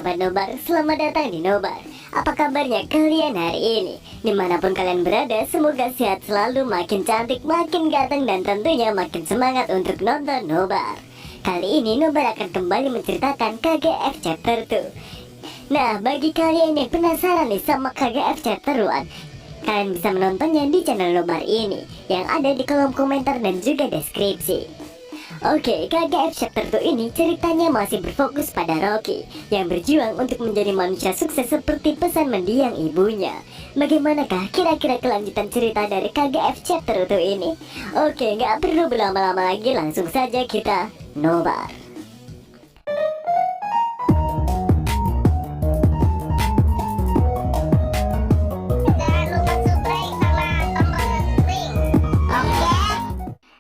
Sobat Nobar, selamat datang di Nobar. Apa kabarnya kalian hari ini? Dimanapun kalian berada, semoga sehat selalu, makin cantik, makin ganteng, dan tentunya makin semangat untuk nonton Nobar. Kali ini Nobar akan kembali menceritakan KGF Chapter 2. Nah, bagi kalian yang penasaran nih sama KGF Chapter 1, kalian bisa menontonnya di channel Nobar ini yang ada di kolom komentar dan juga deskripsi. Oke, KGF Chapter 2 ini ceritanya masih berfokus pada Rocky yang berjuang untuk menjadi manusia sukses seperti pesan mendiang ibunya. Bagaimanakah kira-kira kelanjutan cerita dari KGF Chapter 2 ini? Oke, nggak perlu berlama-lama lagi, langsung saja kita nobar.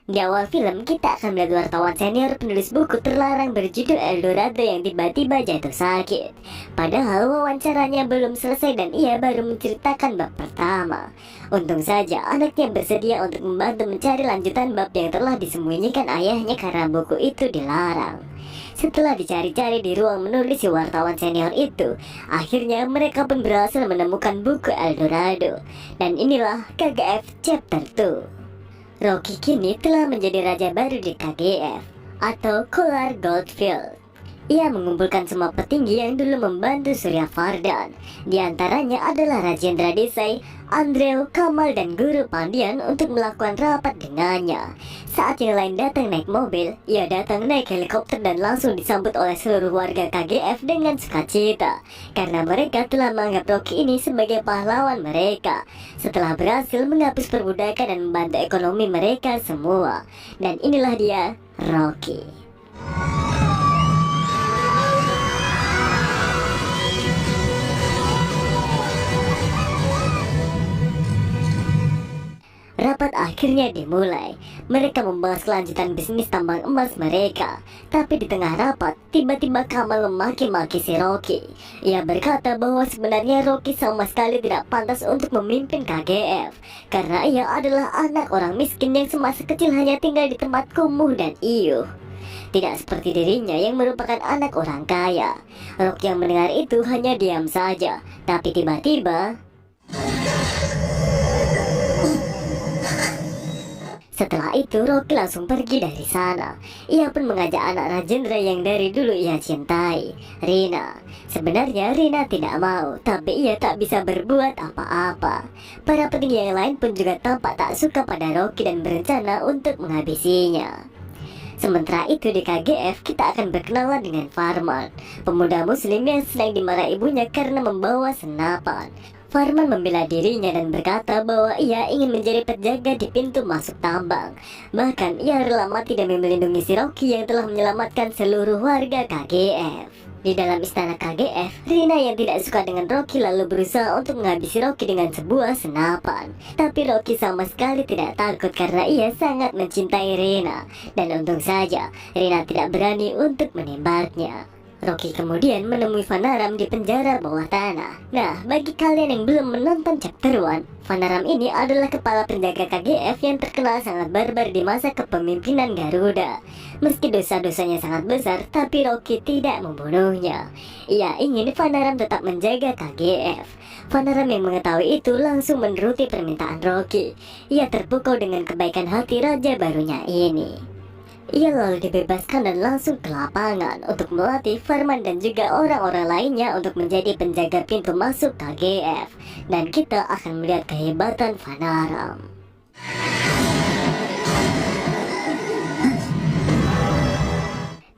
Di awal film, kita akan melihat wartawan senior penulis buku terlarang berjudul Eldorado yang tiba-tiba jatuh sakit. Padahal wawancaranya belum selesai dan ia baru menceritakan bab pertama. Untung saja anaknya bersedia untuk membantu mencari lanjutan bab yang telah disembunyikan ayahnya karena buku itu dilarang. Setelah dicari-cari di ruang menulis si wartawan senior itu, akhirnya mereka pun berhasil menemukan buku Eldorado. Dan inilah KGF Chapter 2. Rocky kini telah menjadi raja baru di KGF atau Kolar Goldfield. Ia mengumpulkan semua petinggi yang dulu membantu Surya Vardhan. Di antaranya adalah Rajendra Desai, Andreu, Kamal, dan Guru Pandian untuk melakukan rapat dengannya. Saat yang lain datang naik mobil, ia datang naik helikopter dan langsung disambut oleh seluruh warga KGF dengan sukacita karena mereka telah menganggap Rocky ini sebagai pahlawan mereka setelah berhasil menghapus perbudakan dan membantu ekonomi mereka semua. Dan inilah dia, Rocky. Rapat akhirnya dimulai. Mereka membahas kelanjutan bisnis tambang emas mereka. Tapi di tengah rapat, tiba-tiba Kamal memaki-maki si Rocky. Ia berkata bahwa sebenarnya Rocky sama sekali tidak pantas untuk memimpin KGF karena ia adalah anak orang miskin yang semasa kecil hanya tinggal di tempat kumuh dan iuh. Tidak seperti dirinya yang merupakan anak orang kaya. Rocky yang mendengar itu hanya diam saja. Tapi tiba-tiba setelah itu Rocky langsung pergi dari sana. Ia pun mengajak anak Rajendra yang dari dulu ia cintai, Rina. Sebenarnya Rina tidak mau, tapi ia tak bisa berbuat apa-apa. Para petinggi yang lain pun juga tampak tak suka pada Rocky dan berencana untuk menghabisinya. Sementara itu di KGF kita akan berkenalan dengan Farman, pemuda muslim yang sedang dimarah ibunya karena membawa senapan. Farman membela dirinya dan berkata bahwa ia ingin menjadi penjaga di pintu masuk tambang. Bahkan ia rela mati demi melindungi si Rocky yang telah menyelamatkan seluruh warga KGF. Di dalam istana KGF, Rina yang tidak suka dengan Rocky lalu berusaha untuk menghabisi Rocky dengan sebuah senapan. Tapi Rocky sama sekali tidak takut karena ia sangat mencintai Rina. Dan untung saja, Rina tidak berani untuk menembaknya. Rocky kemudian menemui Vanaram di penjara bawah tanah. Nah, bagi kalian yang belum menonton chapter 1, Vanaram ini adalah kepala penjaga KGF yang terkenal sangat barbar di masa kepemimpinan Garuda. Meski dosa-dosanya sangat besar, tapi Rocky tidak membunuhnya. Ia ingin Vanaram tetap menjaga KGF. Vanaram yang mengetahui itu langsung menuruti permintaan Rocky. Ia terpukau dengan kebaikan hati raja barunya ini. Ia lalu dibebaskan dan langsung ke lapangan untuk melatih Farman dan juga orang-orang lainnya untuk menjadi penjaga pintu masuk KGF. Dan kita akan melihat kehebatan Vanaram.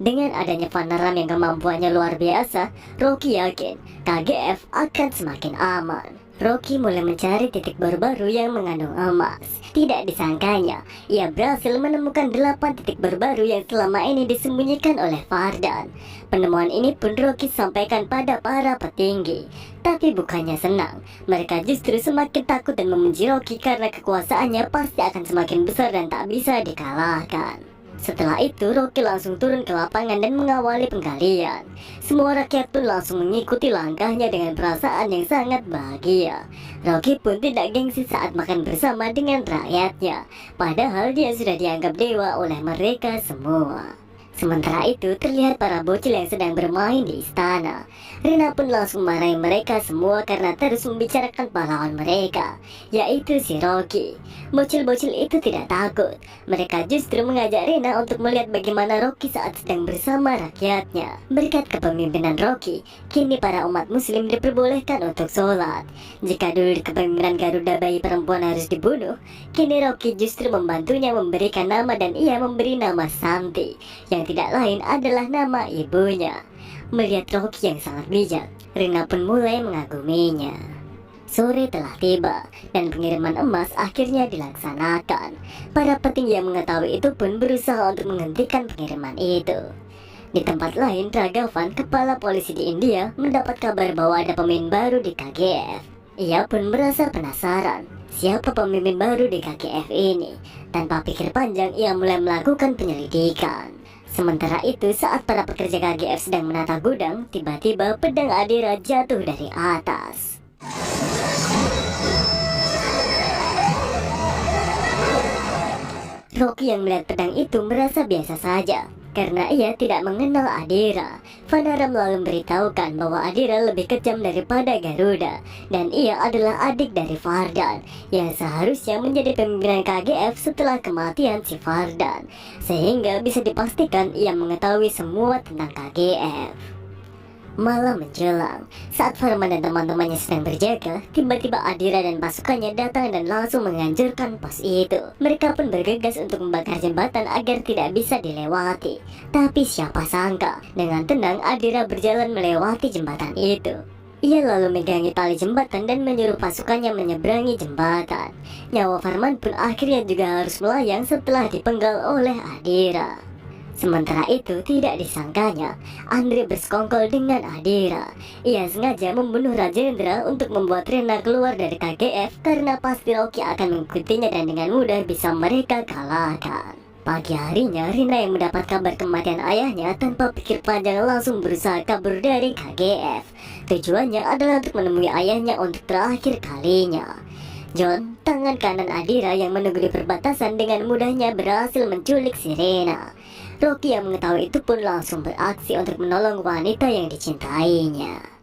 Dengan adanya Vanaram yang kemampuannya luar biasa, Rocky yakin KGF akan semakin aman. Rocky mulai mencari titik baru-baru yang mengandung emas. Tidak disangkanya, ia berhasil menemukan 8 titik baru-baru yang selama ini disembunyikan oleh Vardhan. Penemuan ini pun Rocky sampaikan pada para petinggi. Tapi bukannya senang, mereka justru semakin takut dan membenci Rocky karena kekuasaannya pasti akan semakin besar dan tak bisa dikalahkan. Setelah itu Rocky langsung turun ke lapangan dan mengawali penggalian. Semua rakyat pun langsung mengikuti langkahnya dengan perasaan yang sangat bahagia. Rocky pun tidak gengsi saat makan bersama dengan rakyatnya, padahal dia sudah dianggap dewa oleh mereka semua. Sementara itu terlihat para bocil yang sedang bermain di istana. Rina pun langsung marahi mereka semua karena terus membicarakan pahlawan mereka, yaitu si Rocky. Bocil-bocil itu tidak takut. Mereka justru mengajak Rina untuk melihat bagaimana Rocky saat sedang bersama rakyatnya. Berkat kepemimpinan Rocky, kini para umat muslim diperbolehkan untuk sholat. Jika dulu di kepemimpinan Garuda bayi perempuan harus dibunuh, kini Rocky justru membantunya memberikan nama dan ia memberi nama Santi, yang tidak lain adalah nama ibunya. Melihat Rocky yang sangat bijak, Rina pun mulai mengaguminya. Sore telah tiba dan pengiriman emas akhirnya dilaksanakan. Para petinggi yang mengetahui itu pun berusaha untuk menghentikan pengiriman itu. Di tempat lain, Ragavan, kepala polisi di India, mendapat kabar bahwa ada pemimpin baru di KGF. Ia pun merasa penasaran, siapa pemimpin baru di KGF ini. Tanpa pikir panjang, ia mulai melakukan penyelidikan. Sementara itu, saat para pekerja KGF sedang menata gudang, tiba-tiba pedang Adira jatuh dari atas. Rocky yang melihat pedang itu merasa biasa saja, karena ia tidak mengenal Adira. Vanara lalu memberitahukan bahwa Adira lebih kejam daripada Garuda, dan ia adalah adik dari Vardan, yang seharusnya menjadi pimpinan KGF setelah kematian si Vardan, sehingga bisa dipastikan ia mengetahui semua tentang KGF. Malam menjelang, saat Farman dan teman-temannya sedang berjaga, tiba-tiba Adira dan pasukannya datang dan langsung menghancurkan pos itu. Mereka pun bergegas untuk membakar jembatan agar tidak bisa dilewati. Tapi siapa sangka, dengan tenang Adira berjalan melewati jembatan itu. Ia lalu megangi tali jembatan dan menyuruh pasukannya menyeberangi jembatan. Nyawa Farman pun akhirnya juga harus melayang setelah dipenggal oleh Adira. Sementara itu, tidak disangkanya, Andre bersekongkol dengan Adira. Ia sengaja membunuh Rajendra untuk membuat Rina keluar dari KGF karena pasti Rocky akan mengikutinya dan dengan mudah bisa mereka kalahkan. Pagi harinya, Rina yang mendapat kabar kematian ayahnya tanpa pikir panjang langsung berusaha kabur dari KGF. Tujuannya adalah untuk menemui ayahnya untuk terakhir kalinya. John, tangan kanan Adira yang menunggu di perbatasan dengan mudahnya berhasil menculik si Rina. Rocky yang mengetahui itu pun langsung beraksi untuk menolong wanita yang dicintainya.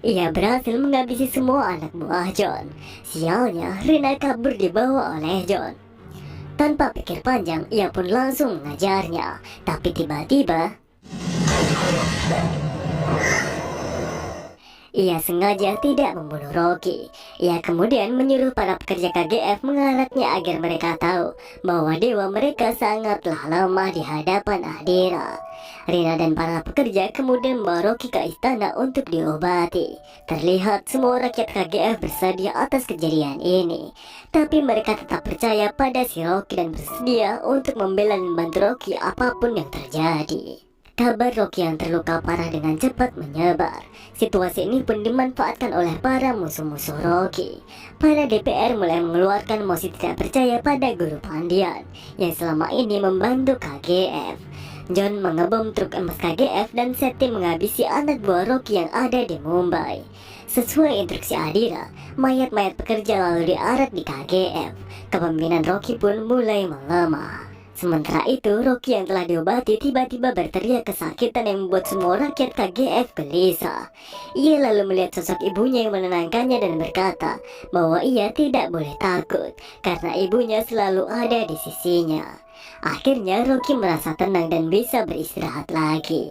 Ia berhasil menghabisi semua anak buah John. Sialnya, Rina kabur dibawa oleh John. Tanpa pikir panjang, ia pun langsung mengajarnya. Tapi tiba-tiba, ia sengaja tidak membunuh Rocky. Ia kemudian menyuruh para pekerja KGF mengaraknya agar mereka tahu bahwa dewa mereka sangatlah lemah di hadapan Adira. Rina dan para pekerja kemudian membawa Rocky ke istana untuk diobati. Terlihat semua rakyat KGF bersedia atas kejadian ini. Tapi mereka tetap percaya pada si Rocky dan bersedia untuk membela dan membantu Rocky apapun yang terjadi. Kabar Rocky yang terluka parah dengan cepat menyebar. Situasi ini pun dimanfaatkan oleh para musuh-musuh Rocky. Para DPR mulai mengeluarkan mosi tidak percaya pada Guru Pandian yang selama ini membantu KGF. John mengebom truk emas KGF dan Seti menghabisi anak buah Rocky yang ada di Mumbai. Sesuai instruksi Adira, mayat-mayat pekerja lalu diarak di KGF. Kepemimpinan Rocky pun mulai melemah. Sementara itu, Rocky yang telah diobati tiba-tiba berteriak kesakitan yang membuat semua rakyat KGF gelisah. Ia lalu melihat sosok ibunya yang menenangkannya dan berkata bahwa ia tidak boleh takut karena ibunya selalu ada di sisinya. Akhirnya Rocky merasa tenang dan bisa beristirahat lagi.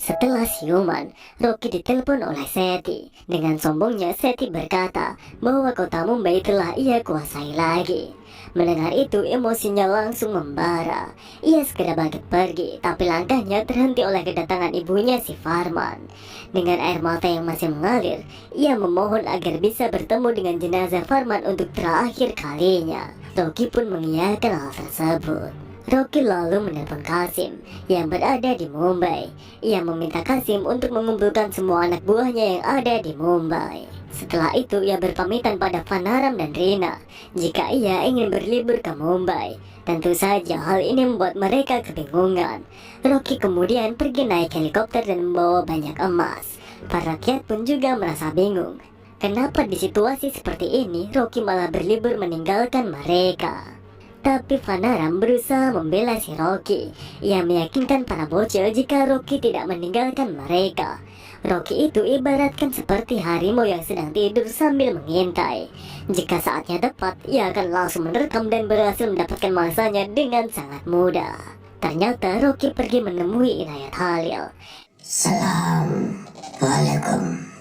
Setelah siuman, Rocky ditelepon oleh Seti. Dengan sombongnya Seti berkata bahwa kota Mumbai telah ia kuasai lagi. Mendengar itu emosinya langsung membara. Ia segera bangkit pergi, tapi langkahnya terhenti oleh kedatangan ibunya si Farman. Dengan air mata yang masih mengalir, ia memohon agar bisa bertemu dengan jenazah Farman untuk terakhir kalinya. Rocky pun mengiyakan hal tersebut. Rocky lalu menelpon Kasim yang berada di Mumbai. Ia meminta Kasim untuk mengumpulkan semua anak buahnya yang ada di Mumbai. Setelah itu ia berpamitan pada Fanaram dan Rina jika ia ingin berlibur ke Mumbai. Tentu saja hal ini membuat mereka kebingungan. Rocky kemudian pergi naik helikopter dan membawa banyak emas. Para rakyat pun juga merasa bingung. Kenapa di situasi seperti ini Rocky malah berlibur meninggalkan mereka? Tapi Fanaram berusaha membela si Rocky. Ia meyakinkan para bocil jika Rocky tidak meninggalkan mereka. Rocky itu ibaratkan seperti harimau yang sedang tidur sambil mengintai. Jika saatnya tepat, ia akan langsung menerkam dan berhasil mendapatkan mangsanya dengan sangat mudah. Ternyata Rocky pergi menemui Inayat Khalil. Assalamualaikum.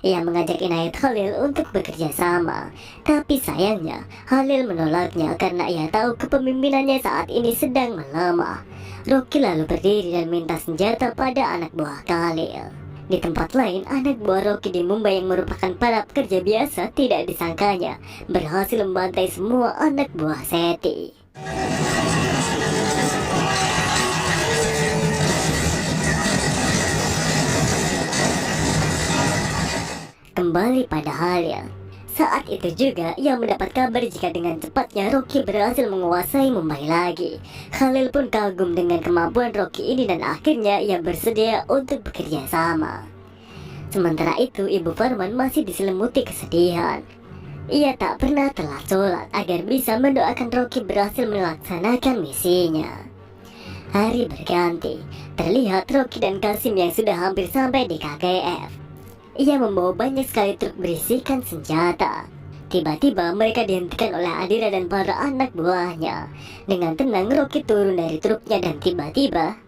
Ia mengajak Inayat Khalil untuk bekerja sama. Tapi sayangnya Khalil menolaknya karena ia tahu kepemimpinannya saat ini sedang melemah. Rocky lalu berdiri dan minta senjata pada anak buah Khalil. Di tempat lain, anak buah Rocky di Mumbai yang merupakan para pekerja biasa tidak disangkanya berhasil membantai semua anak buah Seti. Kembali pada Khalil. Saat itu juga ia mendapat kabar jika dengan cepatnya Rocky berhasil menguasai Mumbai lagi. Khalil pun kagum dengan kemampuan Rocky ini dan akhirnya ia bersedia untuk bekerja sama. Sementara itu Ibu Farman masih diselimuti kesedihan. Ia tak pernah telat sholat agar bisa mendoakan Rocky berhasil melaksanakan misinya. Hari berganti, terlihat Rocky dan Kasim yang sudah hampir sampai di KGF. Ia membawa banyak sekali truk berisikan senjata. Tiba-tiba mereka dihentikan oleh Adira dan para anak buahnya. Dengan tenang Rocky turun dari truknya dan tiba-tiba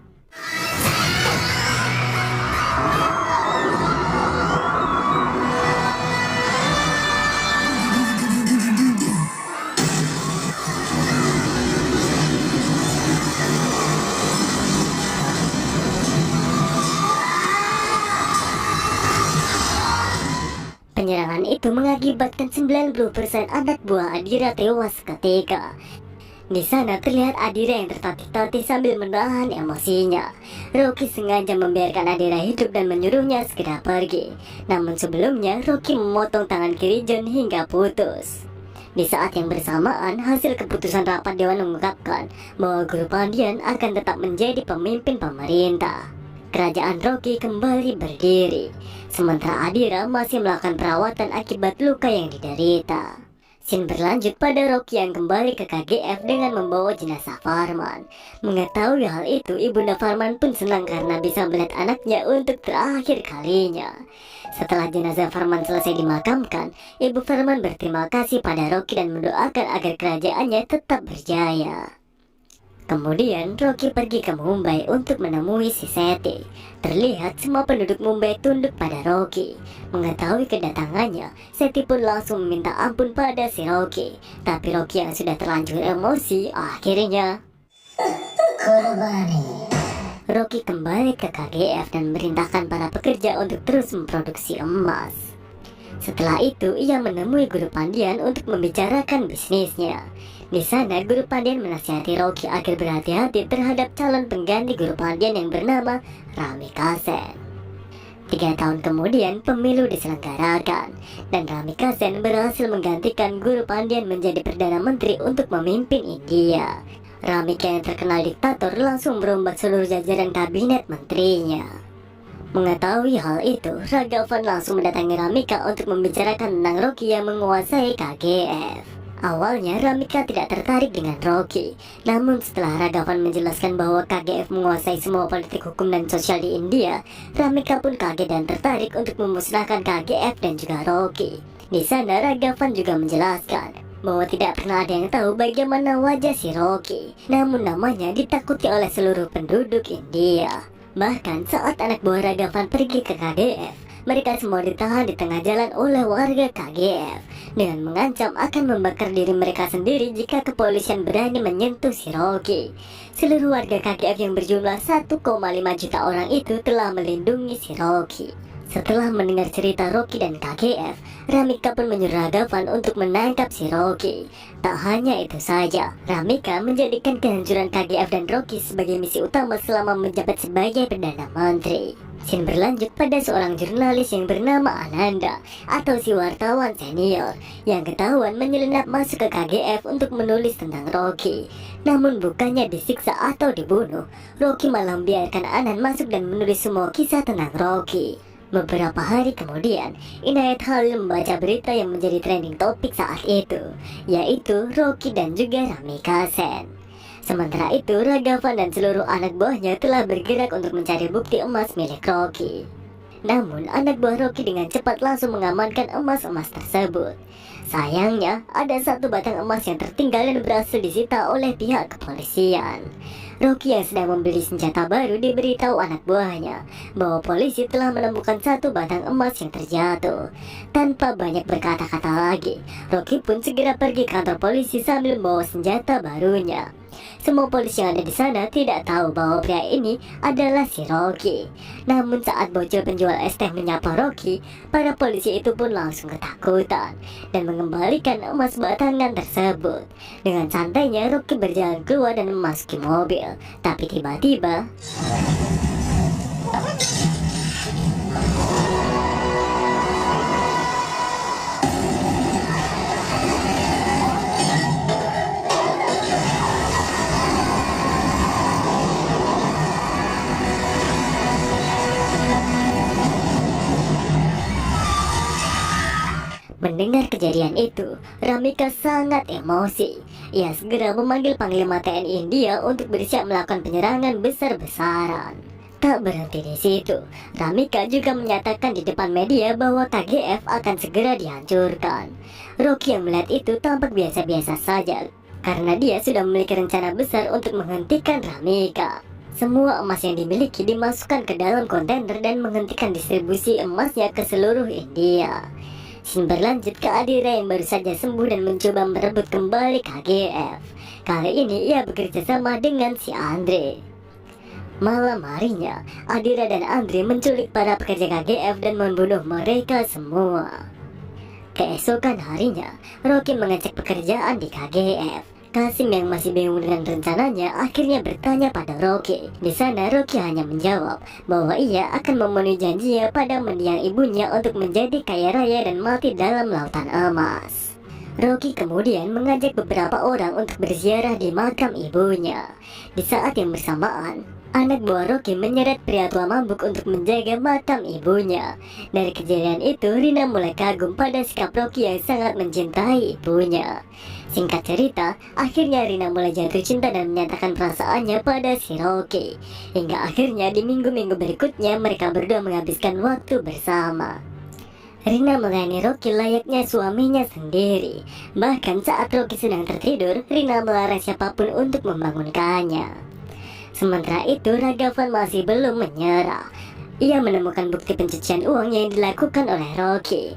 penyerangan itu mengakibatkan 90% anak buah Adira tewas seketika. Di sana terlihat Adira yang tertatih-tatih sambil menahan emosinya. Rocky sengaja membiarkan Adira hidup dan menyuruhnya segera pergi. Namun sebelumnya Rocky memotong tangan kiri John hingga putus. Di saat yang bersamaan, hasil keputusan rapat dewan mengungkapkan bahwa Guru Pandian akan tetap menjadi pemimpin pemerintah. Kerajaan Rocky kembali berdiri, sementara Adira masih melakukan perawatan akibat luka yang diderita. Scene berlanjut pada Rocky yang kembali ke KGF dengan membawa jenazah Farman. Mengetahui hal itu, Ibunda Farman pun senang karena bisa melihat anaknya untuk terakhir kalinya. Setelah jenazah Farman selesai dimakamkan, Ibu Farman berterima kasih pada Rocky dan mendoakan agar kerajaannya tetap berjaya. Kemudian Rocky pergi ke Mumbai untuk menemui si Seti. Terlihat semua penduduk Mumbai tunduk pada Rocky. Mengetahui kedatangannya, Seti pun langsung meminta ampun pada si Rocky. Tapi Rocky yang sudah terlanjur emosi, akhirnya Rocky kembali ke KGF dan memerintahkan para pekerja untuk terus memproduksi emas. Setelah itu, ia menemui Guru Pandian untuk membicarakan bisnisnya. Di sana, Guru Pandian menasihati Rocky agar berhati-hati terhadap calon pengganti Guru Pandian yang bernama Ramika Sen. 3 tahun kemudian, pemilu diselenggarakan, dan Ramika Sen berhasil menggantikan Guru Pandian menjadi Perdana Menteri untuk memimpin India. Ramika yang terkenal diktator langsung merombak seluruh jajaran kabinet menterinya. Mengetahui hal itu, Ragavan langsung mendatangi Ramika untuk membicarakan tentang Rocky yang menguasai KGF. Awalnya Ramika tidak tertarik dengan Rocky, namun setelah Ragavan menjelaskan bahwa KGF menguasai semua politik hukum dan sosial di India, Ramika pun kaget dan tertarik untuk memusnahkan KGF dan juga Rocky. Di sana Ragavan juga menjelaskan bahwa tidak pernah ada yang tahu bagaimana wajah si Rocky, namun namanya ditakuti oleh seluruh penduduk India. Bahkan saat anak buah Ragavan pergi ke KGF, mereka semua ditahan di tengah jalan oleh warga KGF dengan mengancam akan membakar diri mereka sendiri jika kepolisian berani menyentuh si Rocky. Seluruh warga KGF yang berjumlah 1,5 juta orang itu telah melindungi si Rocky. Setelah mendengar cerita Rocky dan KGF, Ramika pun menyuruh Ragavan untuk menangkap si Rocky. Tak hanya itu saja, Ramika menjadikan kehancuran KGF dan Rocky sebagai misi utama selama menjabat sebagai Perdana Menteri. Scene berlanjut pada seorang jurnalis yang bernama Ananda atau si wartawan senior yang ketahuan menyelinap masuk ke KGF untuk menulis tentang Rocky. Namun bukannya disiksa atau dibunuh, Rocky malah membiarkan Anand masuk dan menulis semua kisah tentang Rocky. Beberapa hari kemudian, Inayat Khalil membaca berita yang menjadi trending topik saat itu, yaitu Rocky dan juga Ramika Sen. Sementara itu, Ragavan dan seluruh anak buahnya telah bergerak untuk mencari bukti emas milik Rocky. Namun, anak buah Rocky dengan cepat langsung mengamankan emas-emas tersebut. Sayangnya, ada satu batang emas yang tertinggal dan berhasil disita oleh pihak kepolisian. Rocky yang sedang membeli senjata baru diberitahu anak buahnya bahwa polisi telah menemukan satu batang emas yang terjatuh. Tanpa banyak berkata-kata lagi, Rocky pun segera pergi ke kantor polisi sambil membawa senjata barunya. Semua polisi yang ada di sana tidak tahu bahwa pria ini adalah si Rocky. Namun saat bocil penjual es teh menyapa Rocky, para polisi itu pun langsung ketakutan dan mengembalikan emas batangan tersebut. Dengan santainya Rocky berjalan keluar dan memasuki mobil. Tapi tiba-tiba mendengar kejadian itu, Ramika sangat emosi. Ia segera memanggil Panglima TNI India untuk bersiap melakukan penyerangan besar-besaran. Tak berhenti di situ, Ramika juga menyatakan di depan media bahwa KGF akan segera dihancurkan. Rocky yang melihat itu tampak biasa-biasa saja, karena dia sudah memiliki rencana besar untuk menghentikan Ramika. Semua emas yang dimiliki dimasukkan ke dalam kontainer dan menghentikan distribusi emasnya ke seluruh India. Scene berlanjut ke Adira yang baru saja sembuh dan mencoba merebut kembali KGF. Kali ini ia bekerja sama dengan si Andre. Malam harinya, Adira dan Andre menculik para pekerja KGF dan membunuh mereka semua. Keesokan harinya, Rocky mengecek pekerjaan di KGF. Kasim yang masih bingung dengan rencananya akhirnya bertanya pada Rocky. Di sana Rocky hanya menjawab bahwa ia akan memenuhi janjinya pada mendiang ibunya untuk menjadi kaya raya dan mati dalam lautan emas. Rocky kemudian mengajak beberapa orang untuk berziarah di makam ibunya. Di saat yang bersamaan, anak buah Rocky menyeret pria tua mabuk untuk menjaga makam ibunya. Dari kejadian itu, Rina mulai kagum pada sikap Rocky yang sangat mencintai ibunya. Singkat cerita, akhirnya Rina mulai jatuh cinta dan menyatakan perasaannya pada si Rocky. Hingga akhirnya di minggu-minggu berikutnya mereka berdua menghabiskan waktu bersama. Rina melayani Rocky layaknya suaminya sendiri. Bahkan saat Rocky sedang tertidur, Rina melarang siapapun untuk membangunkannya. Sementara itu, Ragavan masih belum menyerah. Ia menemukan bukti pencucian uang yang dilakukan oleh Rocky.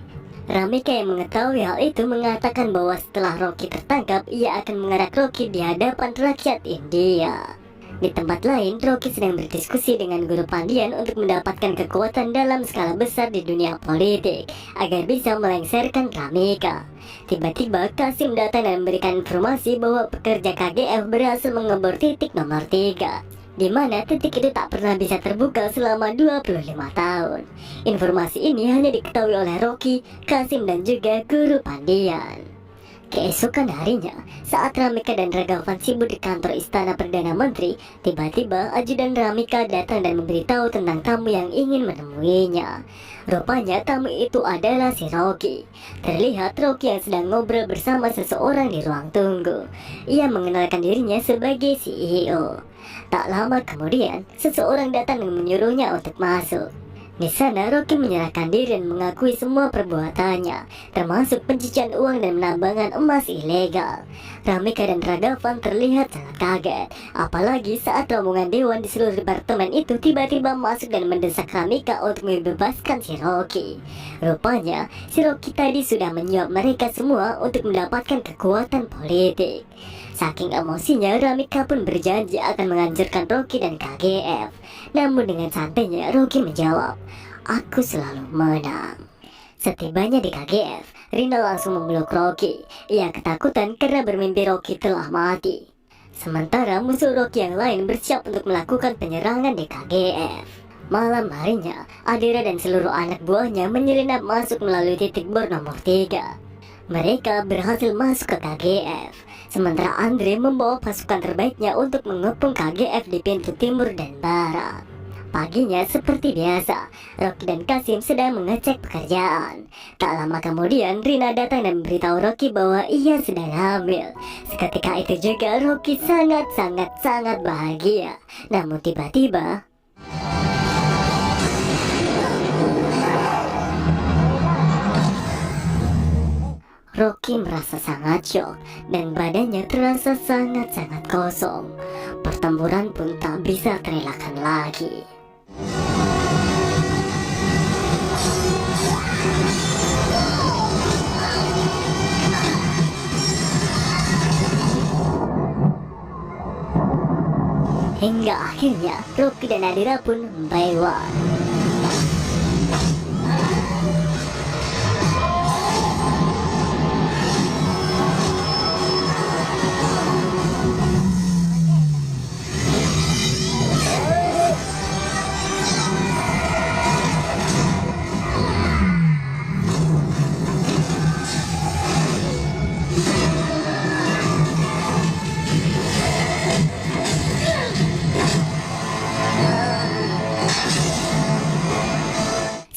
Ramika yang mengetahui hal itu mengatakan bahwa setelah Rocky tertangkap, ia akan mengarak Rocky di hadapan rakyat India. Di tempat lain, Rocky sedang berdiskusi dengan guru Pandian untuk mendapatkan kekuatan dalam skala besar di dunia politik agar bisa melengsarkan Ramika. Tiba-tiba Kasim datang dan memberikan informasi bahwa pekerja KGF berhasil mengebor titik nomor 3, di mana titik itu tak pernah bisa terbuka selama 25 tahun. Informasi ini hanya diketahui oleh Rocky, Kasim dan juga guru Pandian. Keesokan harinya, saat Ramika dan Ragavan sibuk di kantor istana Perdana Menteri, tiba-tiba ajudan Ramika datang dan memberitahu tentang tamu yang ingin menemuinya. Rupanya tamu itu adalah si Rocky. Terlihat Rocky yang sedang ngobrol bersama seseorang di ruang tunggu. Ia mengenalkan dirinya sebagai CEO. Tak lama kemudian, seseorang datang dan menyuruhnya untuk masuk. Di sana Rocky menyerahkan diri dan mengakui semua perbuatannya, termasuk pencucian uang dan penambangan emas ilegal. Ramika dan Ragavan terlihat sangat kaget, apalagi saat rombongan dewan di seluruh departemen itu tiba-tiba masuk dan mendesak Ramika untuk membebaskan si Rocky. Rupanya, si Rocky tadi sudah menyuap mereka semua untuk mendapatkan kekuatan politik. Saking emosinya, Ramika pun berjanji akan menghancurkan Rocky dan KGF. Namun dengan santainya, Rocky menjawab, "Aku selalu menang." Setibanya di KGF, Rina langsung memeluk Rocky. Ia ketakutan karena bermimpi Rocky telah mati. Sementara musuh Rocky yang lain bersiap untuk melakukan penyerangan di KGF. Malam harinya, Adira dan seluruh anak buahnya menyelinap masuk melalui titik bor nomor 3. Mereka berhasil masuk ke KGF. Sementara Andre membawa pasukan terbaiknya untuk mengepung KGF di pintu timur dan barat. Paginya seperti biasa, Rocky dan Kasim sedang mengecek pekerjaan. Tak lama kemudian Rina datang dan memberitahu Rocky bahwa ia sedang hamil. Seketika itu juga Rocky sangat bahagia. Namun tiba-tiba Rocky merasa sangat syok dan badannya terasa sangat kosong. Pertempuran pun tak bisa terelakkan lagi. Hingga akhirnya Rocky dan Adira pun membayar.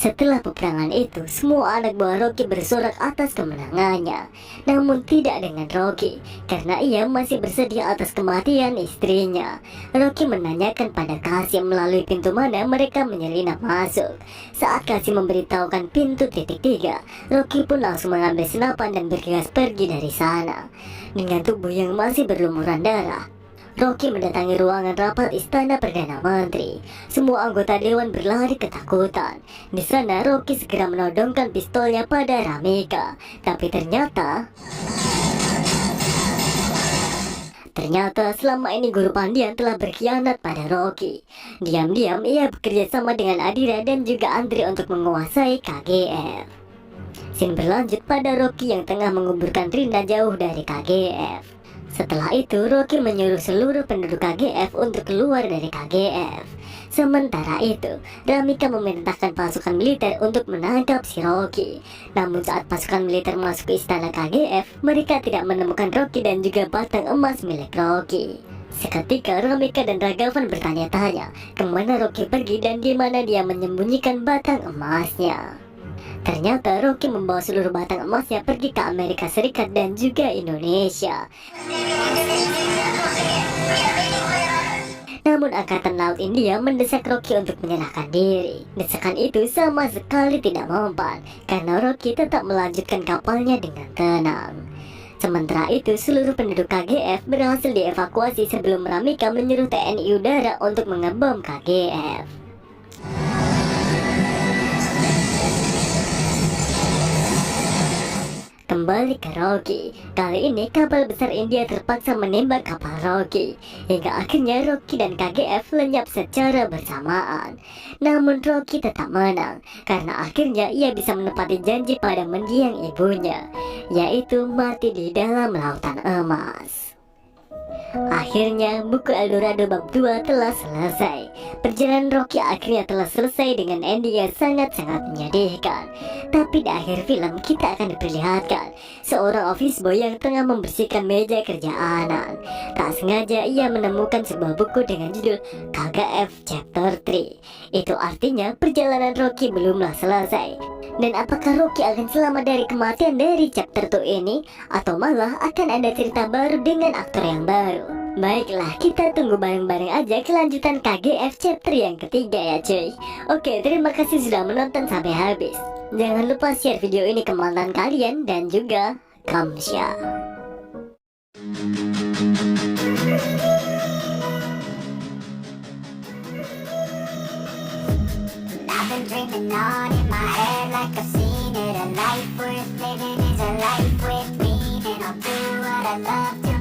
Setelah peperangan itu, semua anak buah Rocky bersorak atas kemenangannya. Namun tidak dengan Rocky, karena ia masih bersedia atas kematian istrinya. Rocky menanyakan pada Kasim melalui pintu mana mereka menyelinap masuk. Saat Kasim memberitahukan pintu titik 3, Rocky pun langsung mengambil senapan dan bergegas pergi dari sana. Dengan tubuh yang masih berlumuran darah, Rocky mendatangi ruangan rapat istana Perdana Menteri. Semua anggota dewan berlari ketakutan. Di sana Rocky segera menodongkan pistolnya pada Ramika. Tapi ternyata selama ini guru Pandian telah berkhianat pada Rocky. Diam-diam ia bekerja sama dengan Adira dan juga Andre untuk menguasai KGF. Scene berlanjut pada Rocky yang tengah menguburkan Rina jauh dari KGF. Setelah itu, Rocky menyuruh seluruh penduduk KGF untuk keluar dari KGF. Sementara itu, Ramika memerintahkan pasukan militer untuk menangkap si Rocky. Namun saat pasukan militer masuk ke istana KGF, mereka tidak menemukan Rocky dan juga batang emas milik Rocky. Seketika Ramika dan Ragavan bertanya-tanya kemana Rocky pergi dan di mana dia menyembunyikan batang emasnya. Ternyata Rocky membawa seluruh batang emasnya pergi ke Amerika Serikat dan juga Indonesia. Namun Angkatan Laut India mendesak Rocky untuk menyerahkan diri. Desakan itu sama sekali tidak mempan, karena Rocky tetap melanjutkan kapalnya dengan tenang. Sementara itu, seluruh penduduk KGF berhasil dievakuasi sebelum Ramika menyuruh TNI Udara untuk mengebom KGF. Kembali ke Rocky. Kali ini kapal besar India terpaksa menembak kapal Rocky. Hingga akhirnya Rocky dan KGF lenyap secara bersamaan. Namun Rocky tetap menang, karena akhirnya ia bisa menepati janji pada mendiang ibunya, yaitu mati di dalam lautan emas. Akhirnya buku Eldorado bab 2 telah selesai. Perjalanan Rocky akhirnya telah selesai dengan ending yang sangat menyedihkan. Tapi di akhir film kita akan diperlihatkan seorang office boy yang tengah membersihkan meja kerja Anan. Tak sengaja ia menemukan sebuah buku dengan judul KGF Chapter 3. Itu artinya perjalanan Rocky belumlah selesai. Dan apakah Rocky akan selamat dari kematian dari chapter 2 ini? Atau malah akan ada cerita baru dengan aktor yang baru? Baiklah, kita tunggu bareng-bareng aja kelanjutan KGF chapter yang ketiga ya cuy. Oke, terima kasih sudah menonton sampai habis. Jangan lupa share video ini ke mantan kalian dan juga Kamsya. I've been dreaming on in my head like I've seen it. A life worth living is a life with meaning. I'll do what I love to